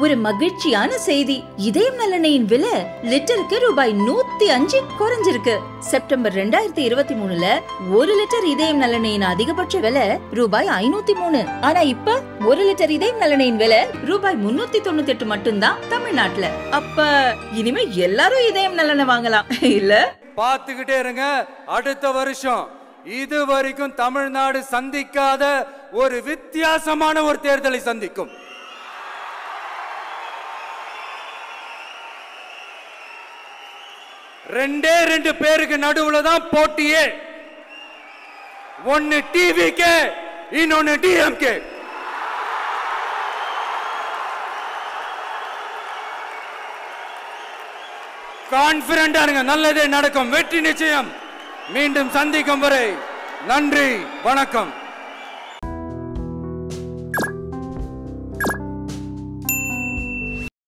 ஒரு மகிழ்ச்சியான செய்தி. இதயம் நல்லெண்ணெயின் விலை லிட்டருக்கு ரூபாய் 105 குறைஞ்சிருக்கு. செப்டம்பர் 2023ல 1 லிட்டர் இதயம் நல்லெண்ணெயின் அதிகபட்ச விலை ரூபாய் 503. ஆனா இப்ப 1 லிட்டர் இதயம் நல்லெண்ணெயின் விலை ரூபாய் 398 மட்டும்தான் தமிழ்நாட்டுல. அப்ப இனிமே எல்லாரும் இதயம் நல்லெண்ணெய் வாங்கலாம் இல்ல? பாத்துக்கிட்டே இருங்க. அடுத்த வருஷம் இது வரைக்கும் தமிழ்நாடு சந்திக்காத ஒரு வித்தியாசமான ஒரு தேர்தலை சந்திக்கும். ரெண்டே ரெண்டு பேருக்கு நடுவுல தான் போட்டியே. ஒன்னு டிவிகே, இன்னொன்னு டிஎம்கே. கான்பிடண்டா இருங்க, நல்லதே நடக்கும், வெற்றி நிச்சயம். மீண்டும் சந்திக்கும் வரை நன்றி, வணக்கம்.